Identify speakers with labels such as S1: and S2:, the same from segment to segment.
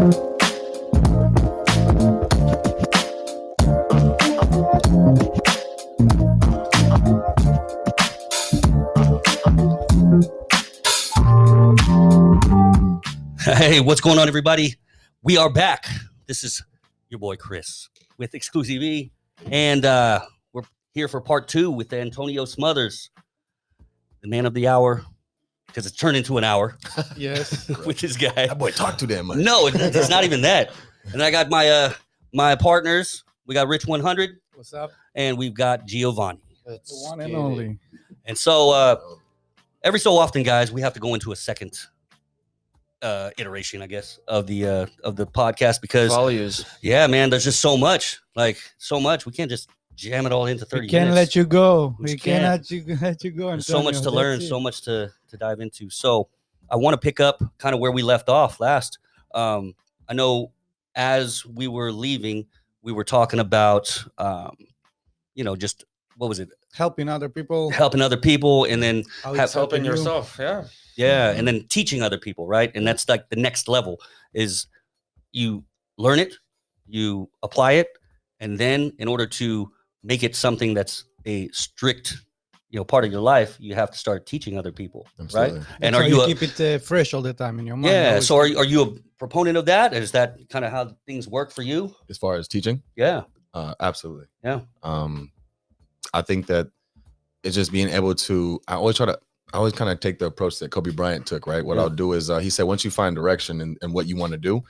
S1: Hey, what's going on, everybody? We are back. This is your boy Chris with Exclusi-V, and we're here for part 2 with Antonio Smothers, the man of the hour, because it's turned into an hour.
S2: Yes,
S1: with this guy.
S3: That boy talk too damn much.
S1: No, it's not even that. And I got my partners. We got Rich 100.
S2: What's up?
S1: And we've got Giovanni.
S2: The one and only.
S1: And so every so often, guys, we have to go into a second iteration, I guess, of the podcast because
S4: values.
S1: Yeah, man, there's just so much. We can't just jam it all into 30 minutes.
S2: We can't let you go.
S1: We
S2: cannot let you go.
S1: There's so much to learn, so much to dive into. So I want to pick up kind of where we left off last. I know as we were leaving, we were talking about just what was it?
S2: Helping other people,
S1: and then
S4: helping yourself.
S1: Yeah, and then teaching other people, right? And that's like the next level is you learn it, you apply it, and then in order to make it something that's a strict, part of your life, you have to start teaching other people,
S3: Absolutely.
S1: right?
S2: And are you keep it fresh all the time in your mind?
S1: Yeah. So are you a proponent of that? Is that kind of how things work for you?
S3: As far as teaching?
S1: Yeah.
S3: Absolutely.
S1: Yeah.
S3: I think that it's just being able to. I always kind of take the approach that Kobe Bryant took, right? What I'll do is he said, once you find direction and what you want to do,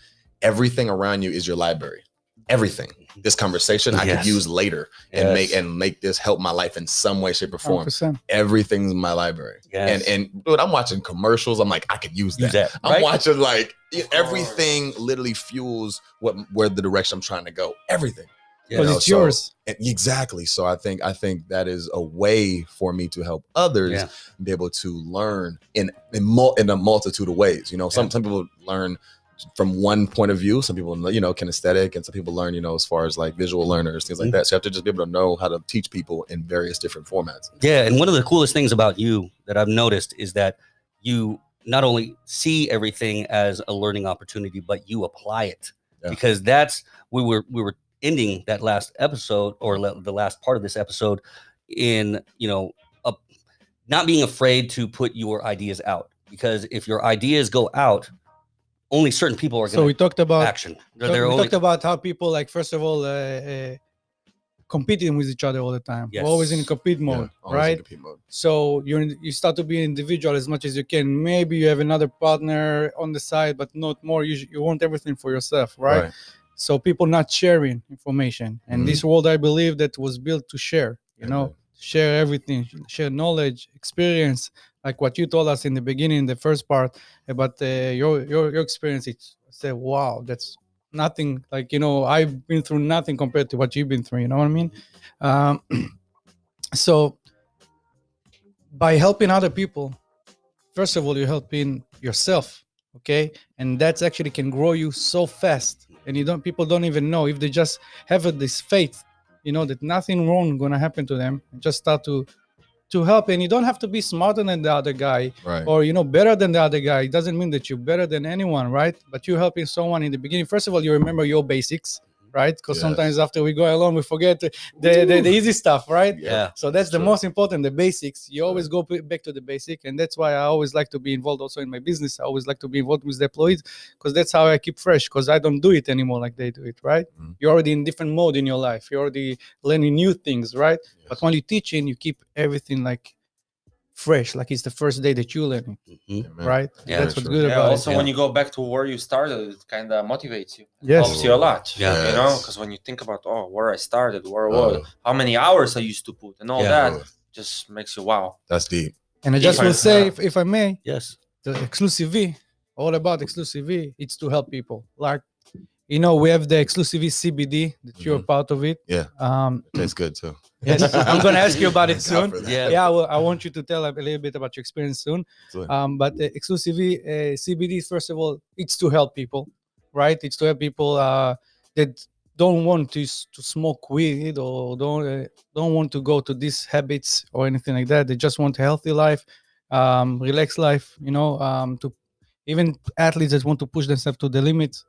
S3: everything around you is your library. Everything. This conversation I could use later and make this help my life in some way, shape, or form.
S2: 100%.
S3: Everything's in my library.
S1: Yes.
S3: And dude, I'm watching commercials. I'm like, I could use that.
S1: Right?
S3: I'm watching everything literally fuels where the direction I'm trying to go. Everything.
S2: Because it's yours.
S3: Exactly. So I think that is a way for me to help others be able to learn in a multitude of ways. Some people learn from one point of view. Some people, kinesthetic, and some people learn, as far as like visual learners, things like that. So you have to just be able to know how to teach people in various different formats. Yeah.
S1: And one of the coolest things about you that I've noticed is that you not only see everything as a learning opportunity, but you apply it because we were ending that last episode or the last part of this episode in, not being afraid to put your ideas out, because if your ideas go out, only certain people are going to. So
S2: we talked about
S1: action.
S2: We talked about how people, like, first of all, competing with each other all the time.
S1: Yes.
S2: We're always in compete mode, right?
S3: In compete mode.
S2: So you start to be an individual as much as you can. Maybe you have another partner on the side, but not more. You want everything for yourself, right? So people not sharing information. And this world, I believe, that was built to share, share everything, share knowledge, experience, like what you told us in the beginning, the first part about your experience. I said, wow, that's nothing. Like, I've been through nothing compared to what you've been through. You know what I mean? So by helping other people, first of all, you're helping yourself. Okay. And that's actually can grow you so fast. And people don't even know if they just have this faith, that nothing wrong gonna happen to them. Just start to help. And you don't have to be smarter than the other guy,
S3: right?
S2: Or better than the other guy. It doesn't mean that you're better than anyone, right? But you're helping someone in the beginning. First of all, you remember your basics, right? Because sometimes after we go along, we forget the easy stuff, right?
S1: Yeah.
S2: So that's the most important, the basics. You always go back to the basic. And that's why I always like to be involved also in my business. I always like to be involved with the employees because that's how I keep fresh, because I don't do it anymore like they do it, right? You're already in different mode in your life. You're already learning new things, right? Yes. But when you're teaching, you keep everything like fresh, like it's the first day that you learn it, right?
S1: Yeah,
S2: that's what's good about
S4: also,
S2: it.
S4: when you go back to where you started, it kind of motivates you.
S2: Yes.
S4: Helps you a lot.
S1: Yeah.
S4: Because when you think about where I started, where I was, how many hours I used to put, and all that, just makes you wow.
S3: That's deep.
S2: And I just will say, if I may,
S1: yes,
S2: the Exclusi-V, all about Exclusi-V, it's to help people. Like, we have the Exclusi-V CBD that you're a part of it.
S3: Yeah. It tastes good too.
S2: Yes, I'm going to ask you about it soon.
S1: Yeah.
S2: I want you to tell a little bit about your experience soon. But the Exclusi-V CBD, first of all, it's to help people, right? It's to help people that don't want to smoke weed or don't want to go to these habits or anything like that. They just want a healthy life, relaxed life, to even athletes that want to push themselves to the limits.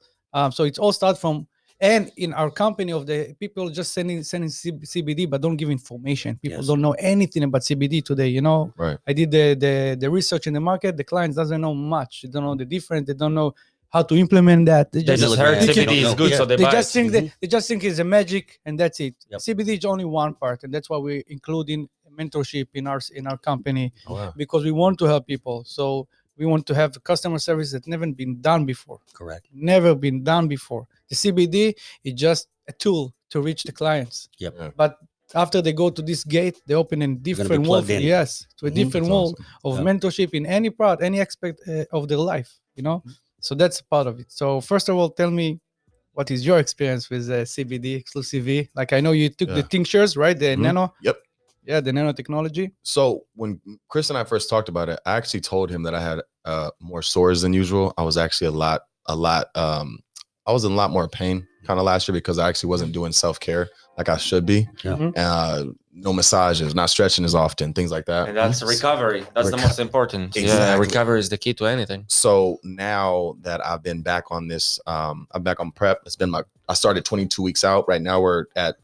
S2: So it's all start from, and in our company of the people just sending CBD, but don't give information. People don't know anything about CBD today. You know, I did the research in the market. The clients doesn't know much. They don't know the difference. They don't know how to implement that.
S4: They just heard CBD is good, so they buy
S2: just
S4: it.
S2: think they just think it's a magic and that's it.
S1: Yep.
S2: CBD is only one part, and that's why we're including mentorship in our company, because we want to help people. So we want to have customer service that never been done before.
S1: Correct.
S2: Never been done before. The CBD is just a tool to reach the clients. But after they go to this gate, they open a different world. Yes, to a different world of mentorship in any part, any aspect of their life. You know, so that's part of it. So first of all, tell me, what is your experience with CBD Exclusi-V? Like, I know you took the tinctures, right? The nano.
S3: Yep.
S2: Yeah, the nanotechnology.
S3: So when Chris and I first talked about it, I actually told him that I had more sores than usual. I was actually I was in a lot more pain kind of last year because I actually wasn't doing self-care like I should be. No massages, not stretching as often, things like that.
S4: And that's recovery. That's the most important.
S3: Exactly.
S4: Yeah, recovery is the key to anything.
S3: So now that I've been back on this, I'm back on prep. It's been I started 22 weeks out. Right now we're at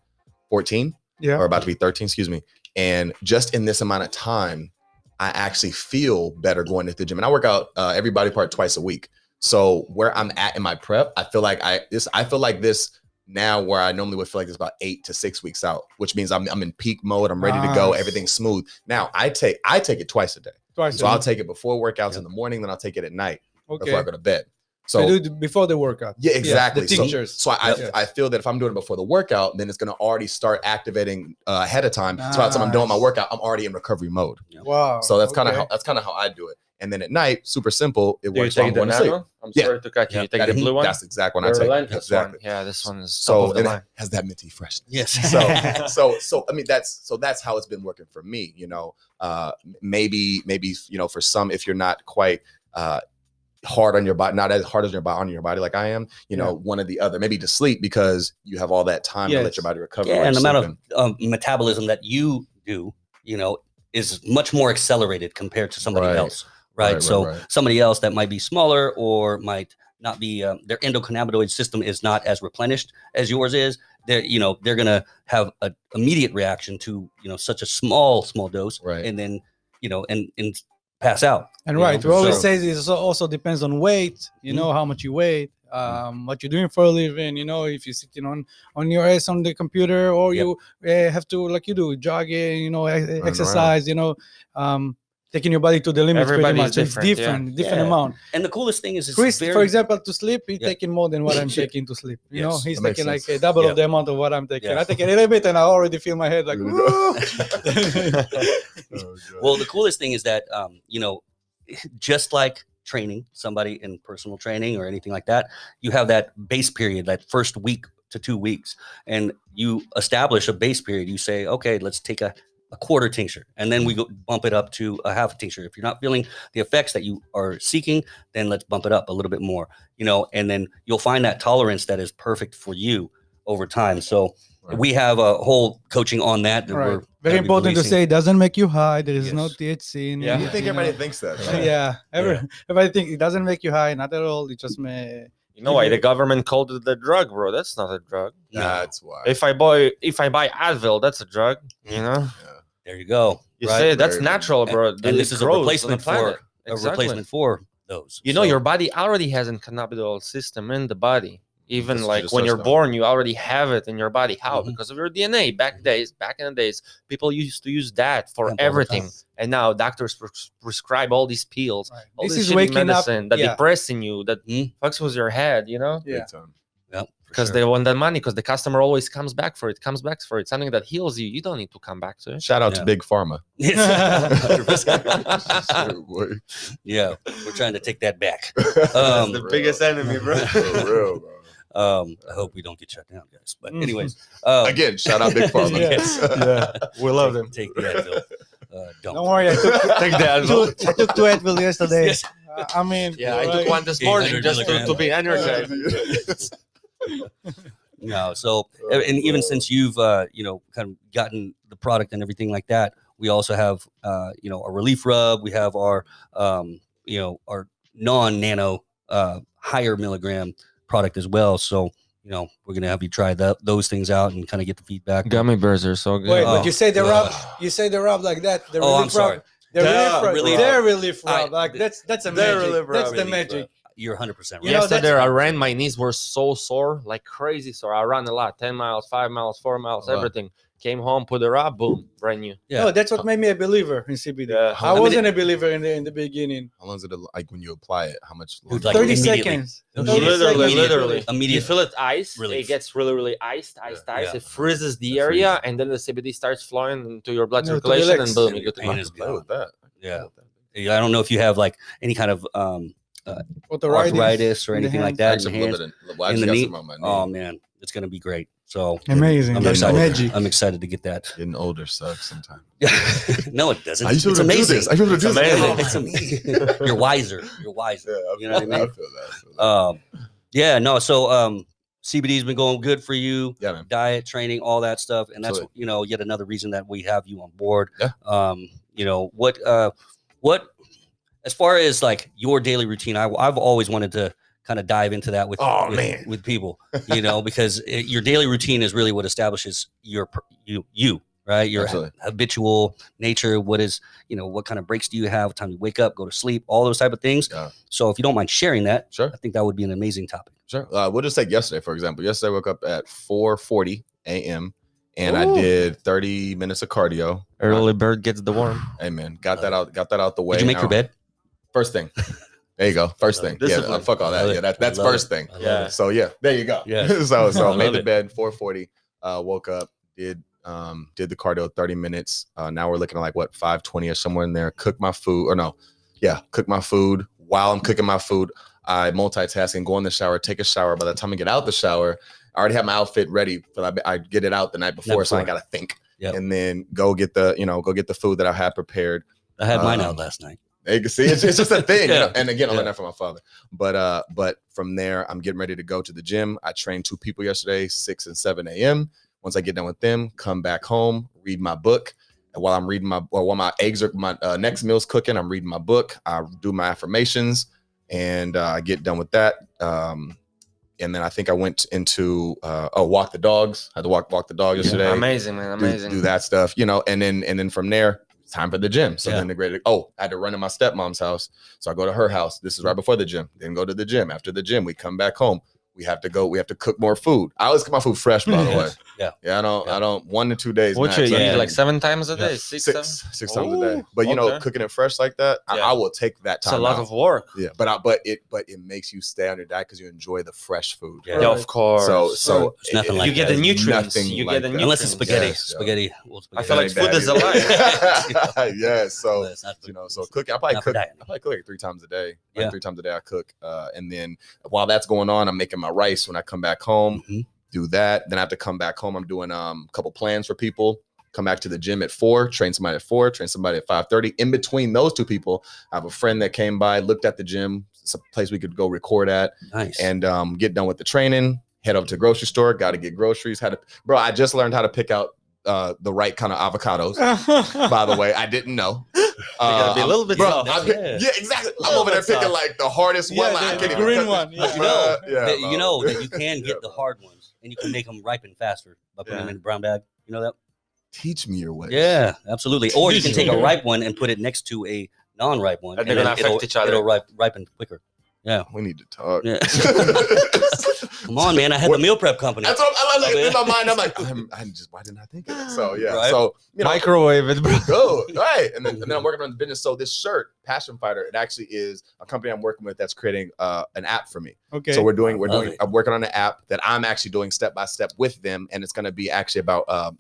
S3: 14. Or about to be 13, excuse me. And just in this amount of time, I actually feel better going to the gym. And I work out every body part twice a week. So where I'm at in my prep, I feel like this now where I normally would feel like this about 8 to 6 weeks out, which means I'm in peak mode. I'm ready to go. Everything's smooth. Now I take it twice a day. So I'll take it before workouts in the morning, then I'll take it at night before I go to bed. So
S2: do it before the workout.
S3: Yeah, exactly.
S2: The tinctures.
S3: So I feel that if I'm doing it before the workout, then it's going to already start activating ahead of time. So by the time I'm doing my workout, I'm already in recovery mode.
S2: Wow.
S3: So that's kind of how I do it. And then at night, super simple. It works.
S4: I'm sorry to cut you. You take the blue one.
S3: That's exactly what I take.
S4: Exactly. Yeah, this one is
S3: so it has that minty freshness.
S1: Yes.
S3: So I mean that's how it's been working for me. You know, maybe for some, if you're not quite hard on your body, not as hard as on your body like I am, one or the other, maybe to sleep because you have all that time to let your body recover.
S1: And the amount of metabolism that you do, is much more accelerated compared to somebody else. Right. So somebody else that might be smaller or might not be, their endocannabinoid system is not as replenished as yours is. They're going to have an immediate reaction to, such a small dose. Right. And then, and pass out.
S2: And we always say this also depends on weight, how much you weigh, what you're doing for a living, if you're sitting on your ass on the computer or you have to, like you do, jogging, exercise, taking your body to the limit.
S4: Everybody is
S2: different amount.
S1: And the coolest thing is,
S2: Chris, for example, to sleep, he's taking more than what I'm taking to sleep. He's taking like a double of the amount of what I'm taking. I take a little bit and I already feel my head like,
S1: well, the coolest thing is that, just like training somebody in personal training or anything like that, you have that base period, that first week to 2 weeks, and you establish a base period. You say, okay, let's take a quarter tincture, and then we go bump it up to a half a tincture. If you're not feeling the effects that you are seeking, then let's bump it up a little bit more, and then you'll find that tolerance that is perfect for you over time. So we have a whole coaching on that.
S2: Very important to say, it doesn't make you high. There is no THC in it.
S3: You think everybody thinks that?
S2: Everybody think it doesn't make you high. Not at all. It just may.
S4: You know why the government called it a drug, bro? That's not a drug.
S3: That's why.
S4: If I buy Advil, that's a drug.
S1: There you go.
S4: You say that's natural, bro.
S1: And this is a replacement for replacement for those.
S4: Your body already has a cannabinoid system in the body. Even like when you're born, you already have it in your body. How? Because of your DNA. Back in the days, people used to use that for everything. And now doctors prescribe all these pills, all this is waking medicine that depressing you, that fucks with your head, Because they want that money, because the customer always comes back for it. Something that heals you. You don't need to come back to it.
S3: Shout out to Big Pharma.
S1: Yeah, we're trying to take that back.
S4: The biggest enemy, bro.
S3: For real, bro.
S1: I hope we don't get shut down, guys. But anyways,
S3: again, shout out Big Pharma.
S4: We love them.
S1: Take the Advil.
S2: Don't worry, I took 2 Advil yesterday.
S4: I took one this morning just to be energized.
S1: No, so and even since you've kind of gotten the product and everything like that, we also have a relief rub. We have our our non-nano higher milligram product as well. So, you know, we're going to have you try those things out and kind of get the feedback.
S4: Gummy bears are so good.
S2: Wait, but you say the rub, like that. The
S1: I'm sorry.
S2: They're relief rub. Like that's a magic. That's the magic.
S1: You're 100% right.
S4: Yesterday, I ran. My knees were so sore, like crazy sore. I ran a lot, 10 miles, 5 miles, 4 miles, everything. Came home, put it up, boom, brand new.
S2: Yeah. No, that's what made me a believer in CBD. Yeah. I wasn't a believer in the beginning.
S3: How long is it like when you apply it? How much?
S2: Like 30 seconds.
S4: Literally.
S1: Immediately.
S4: You feel it ice. It gets really iced. It freezes the area, and then the CBD starts flowing into your blood circulation, and boom, you get to
S3: play with that.
S1: Yeah. I don't know if you have like any kind of arthritis or anything like that in the hands, in the knee. Oh man, it's gonna be great. So
S2: amazing.
S1: I'm excited to get that.
S3: Getting older sucks sometimes.
S1: No, it doesn't.
S3: It's amazing. I should do
S1: this. It's amazing. You're wiser. Yeah, you know what I mean? I feel that. Yeah, no. So CBD's been going good for you.
S3: Yeah, man.
S1: Diet, training, all that stuff, and that's you know, yet another reason that we have you on board.
S3: Yeah.
S1: You know what as far as like your daily routine, I've always wanted to kind of dive into that with people, you know, because your daily routine is really what establishes you, right? Your habitual nature. What is, you know, what kind of breaks do you have? What time you wake up, go to sleep, all those type of things.
S3: Yeah.
S1: So if you don't mind sharing that,
S3: sure.
S1: I think that would be an amazing topic.
S3: Sure. We'll just take yesterday, for example. Yesterday I woke up at 4:40 a.m. and I did 30 minutes of cardio.
S4: Early bird gets the worm.
S3: Hey man, got that out the way.
S1: Did you make your bed?
S3: First thing. There you go. First thing. Yeah, fuck all that. Yeah, that's first thing.
S4: Yeah.
S3: So yeah, there you go.
S1: Yeah.
S3: So I made the bed 4:40. Woke up, did the cardio 30 minutes. Now we're looking at like what 5:20 or somewhere in there. Cook my food cook my food. While I'm cooking my food, I multitask and go in the shower, take a shower. By the time I get out the shower, I already have my outfit ready, but I get it out the night before. So I gotta think. Yep. And then go get the food that I had prepared.
S1: I had mine out last night.
S3: You can see it's just a thing. You know? And again, I learned that from my father. But from there, I'm getting ready to go to the gym. I trained 2 people yesterday, 6 and 7 a.m. Once I get done with them, come back home, read my book. And while I'm reading while my next meal's cooking, I'm reading my book. I do my affirmations, and I get done with that. And then I think I went into walk the dogs. I had to walk the dog yesterday.
S4: Yeah, amazing, man, amazing.
S3: Do that stuff, you know, and then from there, time for the gym. So then I had to run to my stepmom's house. So I go to her house. This is right before the gym. Then go to the gym. After the gym, we come back home. We have to cook more food. I always cook my food fresh, by the way. I don't 1 to 2 days.
S4: What you eat like 7 times a day? Six times
S3: a day. But you know, cooking it fresh like that, I will take that time.
S4: It's a lot of work.
S3: Yeah, but it makes you stay on your diet because you enjoy the fresh food.
S4: Yeah, of course.
S3: So
S1: it's nothing like
S4: you get the nutrients. You get the nutrients.
S1: Unless it's spaghetti. Spaghetti.
S4: I feel like food is alive.
S3: Yeah. So you know, so cooking. I probably cook like 3 times a day. Like 3 times a day I cook. And then while that's going on, I'm making my rice when I come back home. Do that. Then I have to come back home. I'm doing a couple plans for people. Come back to the gym at 4, train somebody at 4, train somebody at 5:30. In between those 2 people, I have a friend that came by, looked at the gym. It's a place we could go record at.
S1: Nice.
S3: And get done with the training, head over to the grocery store, got to get groceries. I just learned how to pick out the right kind of avocados. By the way, I didn't know.
S4: Gotta be a little bit soft.
S3: Yeah, exactly. I'm over there picking like the hardest one. Like,
S2: the green one.
S1: You know that you can get the hard ones, and you can make them ripen faster by putting them in a brown bag. You know that?
S3: Teach me your way.
S1: Yeah, absolutely. Or you can take a ripe one and put it next to a non-ripe one, and
S4: they're gonna affect each other.
S1: It'll ripen quicker. Yeah,
S3: we need to talk.
S1: Yeah. Come on, man! I had the meal prep company.
S3: That's what I'm like. In my mind, I'm like, why didn't I think of it? So yeah, right? So you know,
S4: microwave it, bro.
S3: Go right, and then I'm working on the business. So this shirt, Passion Fighter, it actually is a company I'm working with that's creating an app for me. Okay. So I'm working on an app that I'm actually doing step by step with them, and it's going to be actually about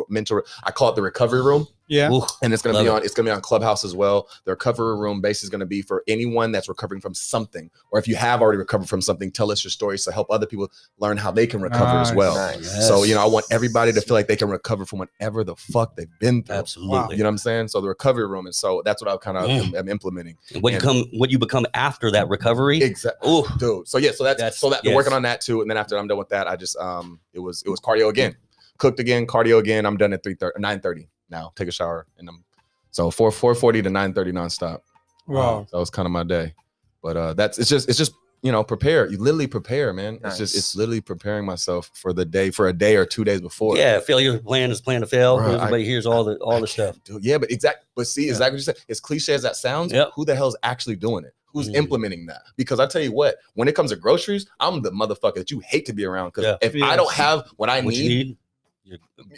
S3: mentor. I call it the recovery room.
S2: Yeah.
S1: Ooh,
S3: and it's gonna be on Clubhouse as well. The recovery room base is gonna be for anyone that's recovering from something, or if you have already recovered from something, tell us your story to help other people learn how they can recover as well. Nice. Yes. So you know, I want everybody to feel like they can recover from whatever the fuck they've been through.
S1: Absolutely.
S3: Wow. You know what I'm saying? So the recovery room, and so that's what I kind of am implementing.
S1: And what you become after that recovery.
S3: Exactly. Oh, dude. So yeah, we're working on that too. And then after I'm done with that, I just it was cardio again. Cooked again, cardio again. I'm done at 9:30 now. Take a shower, and I'm 4:40 to 9:30 nonstop.
S2: Wow,
S3: that was kind of my day. But it's just prepare. You literally prepare, man.
S4: Nice.
S3: It's literally preparing myself for a day or 2 days before.
S1: Yeah, failure plan is plan to fail.
S3: Bro,
S1: Everybody hears all the stuff.
S3: Yeah, but see, exactly what you said. As cliche as that sounds, who the hell's actually doing it? Who's implementing that? Because I tell you what, when it comes to groceries, I'm the motherfucker that you hate to be around. Because if I don't have what I need,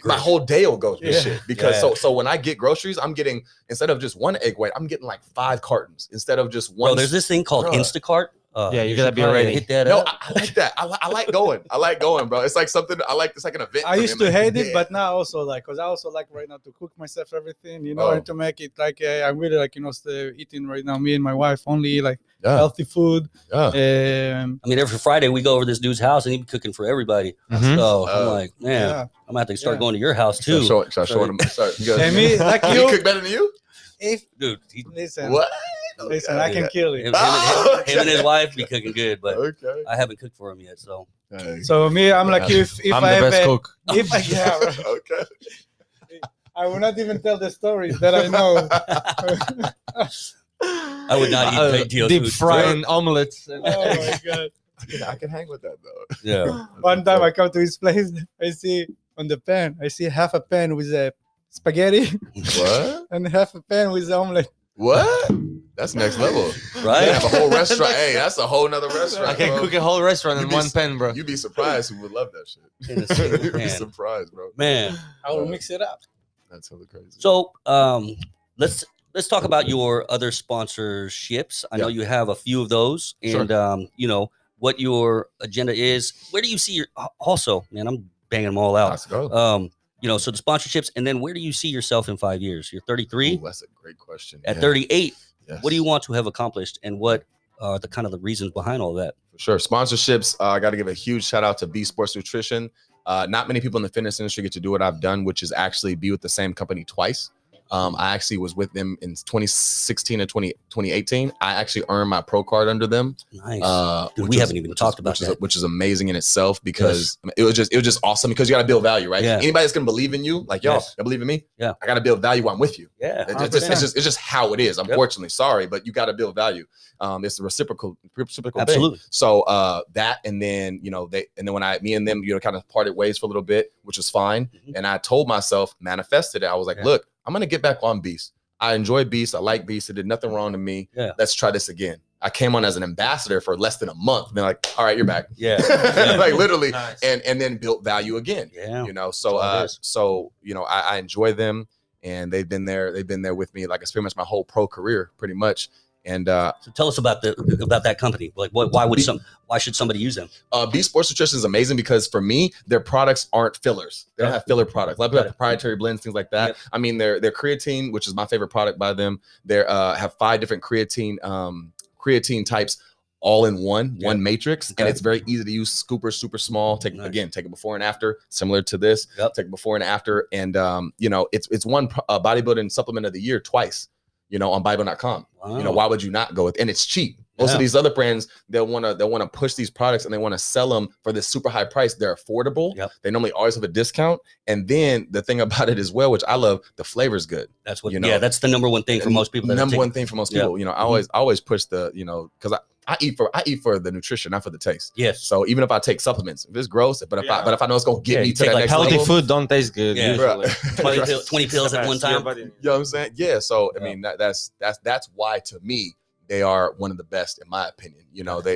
S3: my whole day will go to shit. Because so when I get groceries, I'm getting, instead of just one egg white, I'm getting like 5 cartons instead of just one.
S1: Bro, there's this thing called Instacart.
S4: You gotta be ready.
S1: Hit that
S3: up. I like that. I like going. I like going, bro. It's like something I like. It's like an event.
S2: I used to hate it, but now also like, because I also like right now to cook myself everything, and to make it like I'm really like eating right now. Me and my wife only like healthy food.
S1: I mean, every Friday we go over this dude's house and he's cooking for everybody. So I'm like, man, I'm gonna have to start going to your house too.
S3: Should I show him?
S2: And me, like you
S3: cook better than you,
S1: dude.
S2: Listen,
S3: what?
S2: Listen, I can kill it.
S1: Him and his wife be cooking good, but I haven't cooked for him yet. So,
S2: me, I'm like, if
S4: I'm
S2: I
S4: the
S2: have
S4: best cook.
S2: If I I will not even tell the stories that I know.
S1: I would not eat great deal
S4: deep
S1: food.
S4: frying omelets.
S2: Oh my god!
S3: I can hang with that though.
S1: Yeah.
S2: One time I come to his place, I see on the pan, I see half a pan with a spaghetti.
S3: What?
S2: And half a pan with omelet.
S3: What? That's next level,
S1: right?
S3: You have a whole restaurant. Hey, that's a whole nother restaurant.
S4: I can cook a whole restaurant in one pan, bro.
S3: You'd be surprised who would love that shit. You'd be surprised, bro.
S1: Man,
S2: I will mix it up.
S3: That's hella crazy.
S1: So, let's talk about your other sponsorships. I know you have a few of those, and what your agenda is. Where do you see your also, man? I'm banging them all out.
S3: Let's go.
S1: So the sponsorships, and then where do you see yourself in 5 years? You're 33.
S3: Ooh, that's a great question.
S1: At 38,
S3: yes.
S1: What do you want to have accomplished, and what are the kind of the reasons behind all that?
S3: For sure, sponsorships. I got to give a huge shout out to B Sports Nutrition. Not many people in the fitness industry get to do what I've done, which is actually be with the same company twice. I actually was with them in 2016 and 2018. I actually earned my pro card under them.
S1: Nice. Dude, we haven't even talked about that,
S3: which is amazing in itself because it was just awesome because you got to build value, right?
S1: Yeah.
S3: Anybody that's gonna believe in you, like y'all, you believe in me.
S1: Yeah,
S3: I got to build value while I'm with you.
S1: Yeah,
S3: it's just how it is. Unfortunately, sorry, but you got to build value. It's a reciprocal
S1: absolutely
S3: thing. So that, and then when me and them kind of parted ways for a little bit, which was fine. And I told myself, manifested it. I was like, look, I'm going to get back on Beast. I enjoy Beast. I like Beast. It did nothing wrong to me. Yeah. Let's try this again. I came on as an ambassador for less than a month. They're like, all right, you're back.
S1: Yeah.
S3: Like literally.
S4: Nice.
S3: And then built value again.
S1: Yeah.
S3: So I enjoy them, and they've been there with me like it's pretty much my whole pro career, pretty much. And
S1: so tell us about that company. Like, why should somebody use them?
S3: B Sports Nutrition is amazing because for me, their products aren't fillers. They don't have filler products. A lot of people have proprietary blends, things like that. Yep. I mean, their creatine, which is my favorite product by them. They have 5 different creatine types, all in one matrix, and it's very easy to use. Super small. Take a before and after, similar to this. Take a before and after, and it's one bodybuilding supplement of the year twice. On Bible.com. Wow. Why would you not go with? And it's cheap. Most of these other brands, they'll want to push these products and they want to sell them for this super high price. They're affordable. Yep. They normally always have a discount. And then the thing about it as well, which I love, the flavor's good.
S1: That's what. That's the number one thing for most people.
S3: Number one thing for most people. I always push the because I eat for the nutrition, not for the taste.
S1: Yes.
S3: So even if I take supplements, if it's gross, but if I know it's gonna get me to that next
S4: healthy
S3: level,
S4: food don't taste good.
S1: Yeah.
S4: Usually.
S1: 20 pills at one time.
S3: You know what I'm saying? Yeah. So I mean that's why to me they are one of the best in my opinion.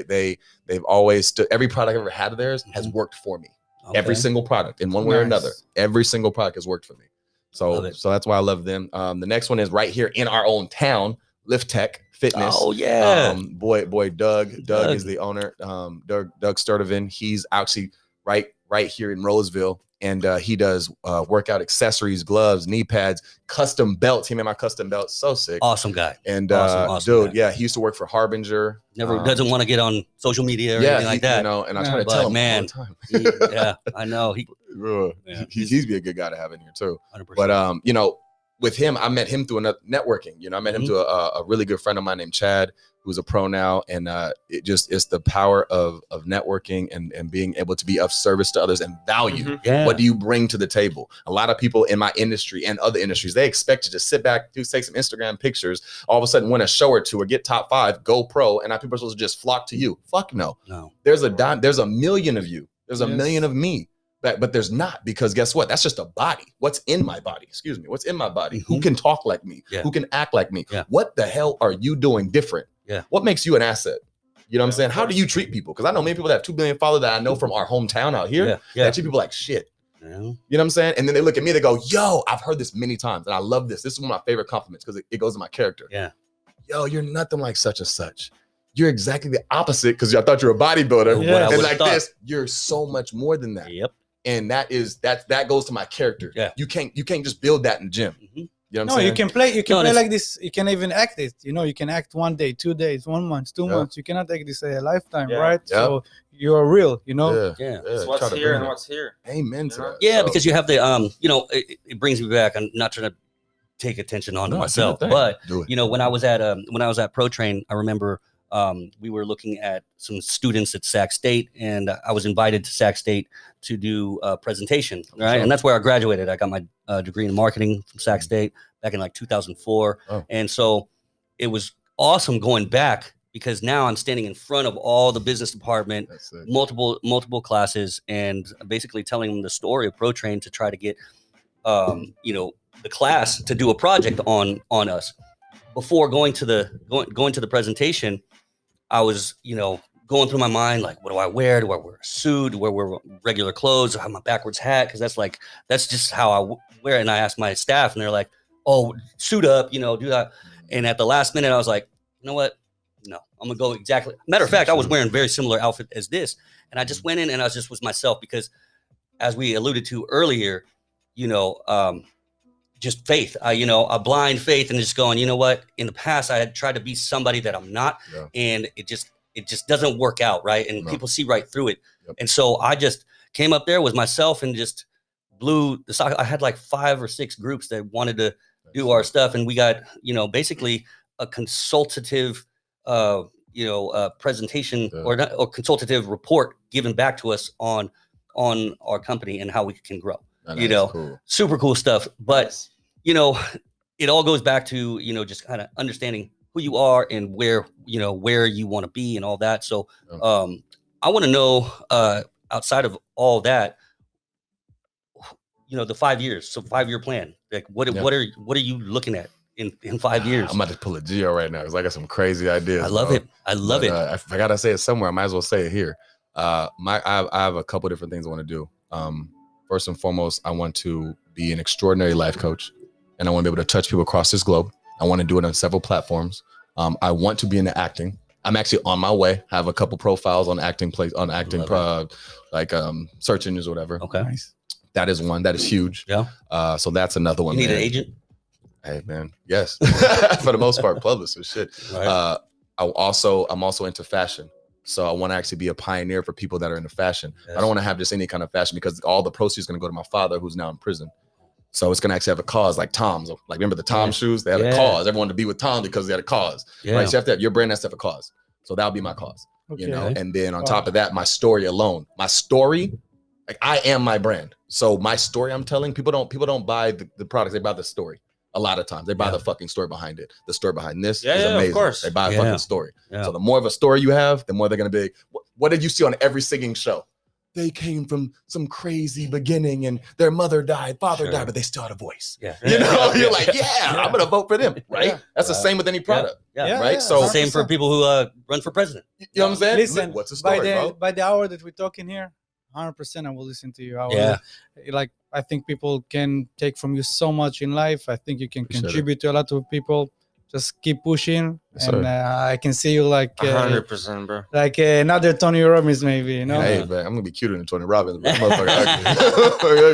S3: They've always stood. Every product I've ever had of theirs has worked for me. Okay. Every single product in one way or another. Every single product has worked for me. So that's why I love them. The next one is right here in our own town, Lift Tech Fitness.
S1: Oh yeah.
S3: Boy Doug is the owner. Doug Sturdivant. He's actually right here in Roseville, and he does workout accessories, gloves, knee pads, custom belts. He made my custom belts. So sick.
S1: Awesome guy.
S3: And
S1: awesome
S3: dude, he used to work for Harbinger.
S1: Never doesn't want to get on social media or anything like that.
S3: And I try to tell him all the time.
S1: I know. He'd
S3: be a good guy to have in here too.
S1: 100%.
S3: But with him, I met him through networking. You know, I met him through a really good friend of mine named Chad, who's a pro now. And it's the power of networking and being able to be of service to others and value. What do you bring to the table? A lot of people in my industry and other industries, they expect you to sit back, take some Instagram pictures, all of a sudden win a show or two or get top 5, go pro, and now people are supposed to just flock to you. Fuck no. There's a million of you. There's a million of me. But there's not, because guess what? That's just a body. What's in my body? Excuse me. What's in my body? Who can talk like me? Who can act like me? What the hell are you doing different? What makes you an asset? You know what I'm saying? How do you treat people? Because I know many people that have 2 billion followers that I know from our hometown out here. That treat people like shit. You know what I'm saying? And then they look at me, they go, yo, I've heard this many times. And I love this. This is one of my favorite compliments because it goes to my character. Yo, you're nothing like such and such. You're exactly the opposite, because I thought you were a bodybuilder. And like this, you're so much more than that. And that goes to my character. You can't just build that in the gym. You know what I'm saying?
S2: You can play like this. You can even act it. You know, you can act 1 day, 2 days, 1 month, 2 months. You cannot take this a lifetime, right? So you're real, you know?
S4: It's what's here and what's here.
S3: Amen to that.
S1: Yeah, because you have the you know, it brings me back. I'm not trying to take attention onto myself, but you know, when I was at Pro Train, I remember we were looking at some students at Sac State, and I was invited to Sac State to do a presentation, right? And that's where I graduated. I got my degree in marketing from Sac State back in like 2004. And so it was awesome going back, because now I'm standing in front of all the business department, multiple classes, and basically telling them the story of Pro Train to try to get, you know, the class to do a project on us. Before going to the presentation, I was, you know, going through my mind, like, what do I wear? Do I wear a suit? Do I wear regular clothes? Do I have my backwards hat? Because that's just how I wear it. And I asked my staff, and they're like, oh, suit up, you know, do that. And at the last minute, I was like, you know what? No, I'm going to go exactly. Matter of fact, I was wearing a very similar outfit as this. And I just went in and I was myself, because as we alluded to earlier, you know, just faith, you know, a blind faith, and just going, you know what? In the past, I had tried to be somebody that I'm not, and it just doesn't work out, right? And people see right through it. And so I just came up there with myself and just blew the sock. I had like 5 or 6 groups that wanted to do our stuff, and we got, you know, basically a consultative, you know, presentation or consultative report given back to us on our company and how we can grow. You know, super cool stuff. But, you know, it all goes back to, you know, just kind of understanding who you are and where you want to be and all that. So I want to know, outside of all that, you know, the 5 years, so 5-year plan, like what are you looking at in 5 years?
S3: I'm about to pull a Geo right now, because I got some crazy ideas.
S1: I love it.
S3: If I gotta say it somewhere, I might as well say it here. I have a couple different things I want to do. First and foremost, I want to be an extraordinary life coach, and I want to be able to touch people across this globe. I want to do it on several platforms. I want to be into acting. I'm actually on my way. I have a couple profiles on acting search engines or whatever. Okay. Nice. That is one. That is huge. Yeah. So that's another one.
S1: You need an agent?
S3: Hey man. Yes. For the most part, publicist shit. Right. I'm also into fashion. So I want to actually be a pioneer for people that are into fashion. Yes. I don't want to have just any kind of fashion, because all the proceeds are going to go to my father, who's now in prison. So it's going to actually have a cause, like Tom's. Like, remember the Tom shoes? They had a cause. Everyone wanted to be with Tom because they had a cause. Right? So you have to have, your brand has to have a cause. So that'll be my cause. You know. And then on top of that, my story alone. My story, like, I am my brand. So my story I'm telling, people don't buy the products, they buy the story. A lot of times they buy the fucking story behind it. The story behind this is amazing. Of course. They buy a fucking story. So the more of a story you have, the more they're going to be. What did you see on every singing show? They came from some crazy beginning, and their mother died, father died, but they still had a voice. You know, you're like, I'm going to vote for them, right? That's the same with any product, right? So
S1: same for people who run for president.
S3: You know what I'm saying?
S2: Listen,
S3: what's the story, bro?
S2: By the hour that we're talking here, 100% I will listen to you. I think people can take from you so much in life. I think you can contribute to a lot of people. Just keep pushing, and I can see you like
S4: 100%, bro.
S2: Like another Tony Robbins, maybe, you know.
S3: Hey, man, I'm gonna be cuter than Tony Robbins.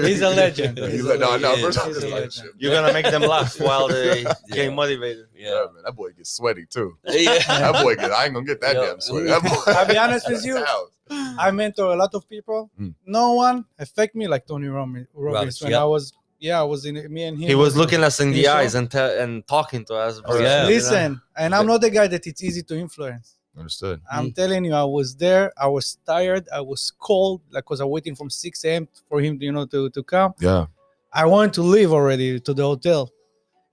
S3: He's
S2: a legend.
S3: You're
S4: gonna make them laugh while they get motivated.
S3: Yeah, man, that boy gets sweaty too. That boy I ain't gonna get that damn sweaty. That boy,
S2: I'll be honest with you. I mentor a lot of people. No one affect me like Tony Robbins when I was Yeah, I was in me and him.
S4: He was looking us in
S2: in
S4: the
S2: the
S4: eyes
S2: show.
S4: and talking to us.
S1: Oh, yeah.
S2: Listen, and I'm not the guy that it's easy to influence.
S3: Understood.
S2: I'm telling you, I was there. I was tired. I was cold, like, cause I was waiting from 6 a.m. for him, to come.
S3: Yeah.
S2: I wanted to leave already to the hotel,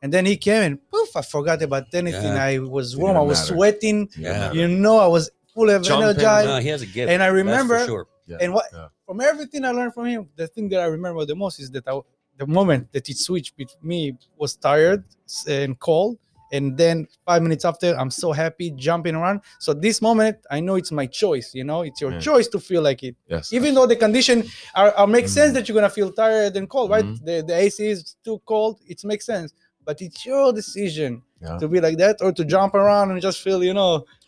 S2: and then he came and poof, I forgot about anything.
S1: Yeah.
S2: I was
S3: It
S2: warm. I
S3: didn't
S2: was
S3: matter.
S2: sweating.
S1: Yeah.
S2: I was full of
S4: Jumping.
S2: energized.
S1: No, he has a gift.
S2: And I
S1: that's
S2: remember,
S1: for sure.
S3: Yeah.
S2: and what
S3: Yeah.
S2: from everything I learned from him, the thing that I remember the most is that the moment that it switched between me was tired and cold, and then 5 minutes after, I'm so happy jumping around. So this moment, I know it's my choice. It's your choice to feel like it.
S3: Yes.
S2: Even though the condition are makes sense that you're gonna feel tired and cold, right?
S3: Mhm.
S2: The AC is too cold. It makes sense, but it's your decision
S3: Yeah.
S2: to be like that or to jump around and just feel,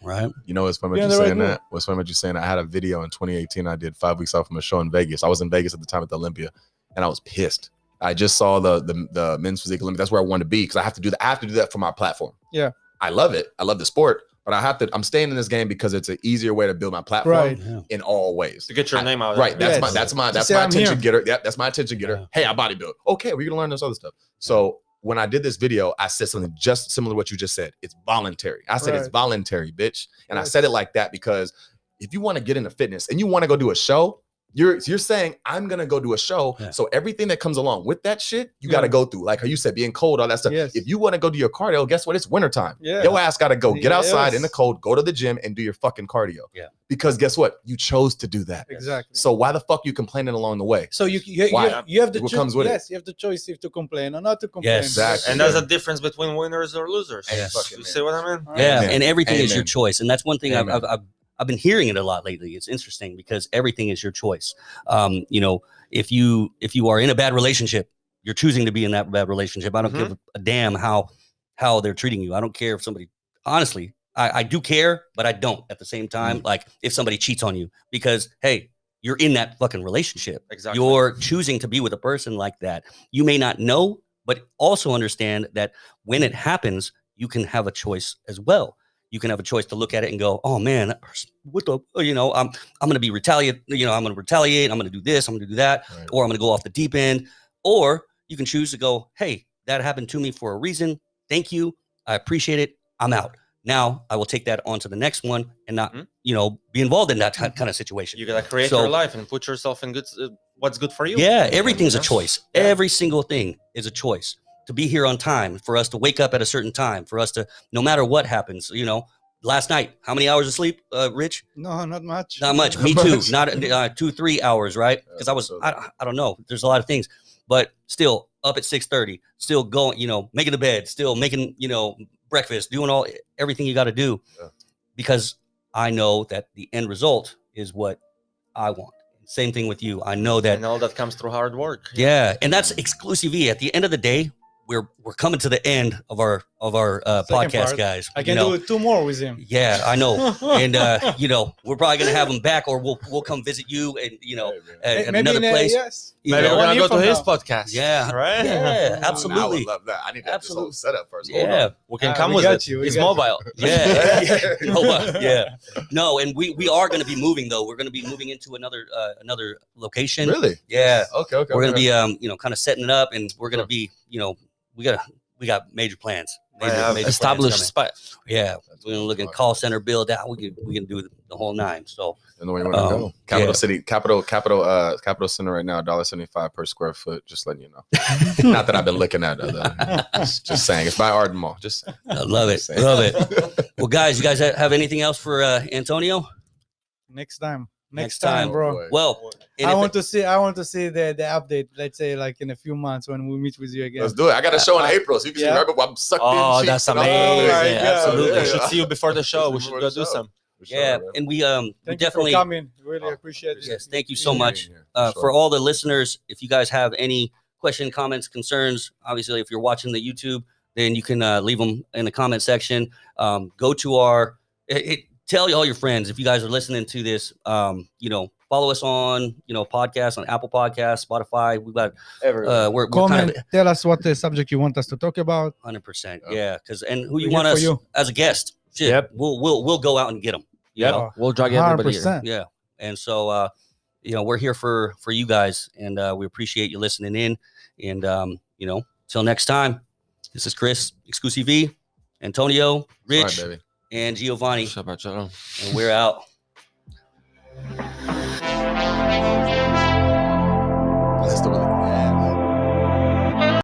S1: Right.
S3: You know, it's funny
S2: You're
S3: about
S2: in
S3: you
S2: the
S3: saying
S2: right
S3: that. What's funny about you saying that? I had a video in 2018. I did 5 weeks out from a show in Vegas. I was in Vegas at the time at the Olympia, and I was pissed. I just saw the men's physique Olympic. That's where I wanted to be because I have to do that. I have to do that for my platform.
S2: Yeah.
S3: I love it. I love the sport, but I'm staying in this game because it's an easier way to build my platform
S2: Right.
S1: Yeah.
S3: in all ways.
S4: to get your name out.
S3: Right. That's
S2: Yes.
S3: that's my
S2: say, I'm
S3: attention
S2: here.
S3: getter. Yeah, that's my attention getter.
S1: Yeah.
S3: Hey, I bodybuild. Okay, we're gonna learn this other stuff. So when I did this video, I said something just similar to what you just said. It's voluntary. I said it's
S2: Right.
S3: voluntary, bitch. And I
S2: Yes.
S3: said it like that because if you want to get into fitness and you want to go do a show, you're saying I'm gonna go do a show.
S1: Yeah.
S3: So everything that comes along with that shit, you
S2: Yeah.
S3: got to go through. Like how you said, being cold, all that stuff.
S2: Yes.
S3: If you want to go do your cardio, guess what? It's wintertime.
S2: Yeah.
S3: Your ass got to go get outside in the
S2: Yes.
S3: cold, go to the gym, and do your fucking cardio.
S1: Yeah.
S3: Because guess what? You chose to do that.
S2: Exactly.
S3: So why the fuck you complaining along the way?
S2: So you
S3: Why?
S2: have the
S3: What
S2: choice.
S3: comes with it?
S2: Yes, you have the choice if to complain or not to complain.
S1: Yes.
S3: Exactly.
S4: And there's a difference between winners or losers.
S1: Yes.
S4: You see what I mean?
S1: Yeah,
S3: Amen.
S1: and everything is your
S3: Amen.
S1: choice, and that's one thing
S3: Amen.
S1: I've been hearing it a lot lately. It's interesting because everything is your choice. If you are in a bad relationship, you're choosing to be in that bad relationship. I don't give a damn how they're treating you. I don't care if somebody, honestly, I do care, but I don't at the same time. Like if somebody cheats on you, because hey, you're in that fucking relationship.
S4: Exactly.
S1: You're choosing to be with a person like that. You may not know, but also understand that when it happens, you can have a choice as well. You can have a choice to look at it and go, oh man, that person, what the, I'm going to be retaliate. I'm going to retaliate. I'm going to do this. I'm going to do that.
S3: Right.
S1: Or I'm going to go off the deep end. Or you can choose to go, hey, that happened to me for a reason. Thank you. I appreciate it. I'm out. Now I will take that on to the next one and not, be involved in that kind of situation.
S4: You gotta create your life and put yourself in what's good for you.
S1: Yeah, everything's a
S4: Yes.
S1: choice.
S4: Yeah.
S1: Every single thing is a choice. To be here on time, for us to wake up at a certain time, for us to, no matter what happens, last night, how many hours of sleep, Rich?
S2: No, not much.
S1: Not much.
S3: Not
S1: Me too.
S3: much.
S1: Not 2-3 hours, right? Because I don't know. There's a lot of things, but still up at 6:30, still going, making the bed, still making, breakfast, doing everything you got to do, because I know that the end result is what I want. Same thing with you. I know that.
S4: And all that comes through hard work.
S1: Yeah, and that's Exclusi-V. At the end of the day, we're coming to the end of our podcast,
S2: part.
S1: guys.
S2: I can do 2 more with him.
S1: Yeah, I know. And we're probably gonna have him back, or we'll come visit you, and at
S2: Maybe
S1: another place.
S2: Yes.
S4: Maybe we're
S2: 1
S4: gonna
S2: year
S4: go to
S2: from
S4: his
S2: now.
S4: podcast.
S1: Yeah,
S4: Right?
S1: Yeah,
S3: I
S1: absolutely.
S3: would love that. I need to have this whole setup first. Hold
S1: Yeah,
S3: on.
S4: We can come
S2: we
S4: with
S2: got
S4: it.
S2: you, we
S4: He's
S2: got you.
S4: mobile.
S1: yeah, yeah. No, and we are gonna be moving though. We're gonna be moving into another location.
S3: Really?
S1: Yeah.
S3: Okay.
S1: We're gonna be kind of setting it up, and we're gonna be we got major plans. Major plans
S4: Established
S1: coming.
S4: spot.
S1: Yeah, we're gonna look at call center build out. We can do the whole nine. So
S3: I know where you want to go. Capital City, Capital Center right now, $1.75 per square foot. Just letting you know. Not that I've been looking at it. Just saying. It's by Arden Mall. Just
S1: I love it. Love it. Well, guys, you guys have anything else for Antonio?
S2: Next time.
S1: Next time,
S2: bro.
S3: boy.
S1: Well,
S2: I want to see the update. Let's say like in a few months when we meet with you again.
S3: let's do it. I got a show in April, so you can see
S2: Yeah.
S3: me. I'm sucked
S4: Oh,
S3: in.
S4: that's
S3: cheeks and all.
S4: amazing.
S2: right, yeah.
S1: Absolutely.
S4: We should see you before the show. We should
S3: Before
S4: go
S3: the
S4: do
S3: show.
S4: some.
S3: For sure,
S1: yeah,
S3: man.
S1: and we
S2: Thank
S1: definitely
S2: you for coming. Really appreciate it.
S1: yes, thank you so much.
S3: For
S1: For
S3: sure.
S1: all the listeners, if you guys have any question, comments, concerns, obviously, if you're watching the YouTube, then you can leave them in the comment section. Go to our, tell all your friends if you guys are listening to this. Follow us on, podcasts on Apple Podcasts, Spotify. We've got we're
S2: Comment.
S1: kind of
S2: Tell us what the subject you want us to talk about.
S1: 100%.
S3: Yeah.
S1: Yeah, because and who you
S2: We're
S1: want
S2: here for
S1: us
S2: you.
S1: as a guest? Shit,
S4: Yep.
S1: we'll go out and get them.
S4: Yep. We'll drag everybody here.
S2: 100%.
S1: Yeah. And so, we're here for you guys, and we appreciate you listening in. And you know, till next time, this is Chris, Exclusi-V, Antonio, Rich, and Giovanni. And we're out.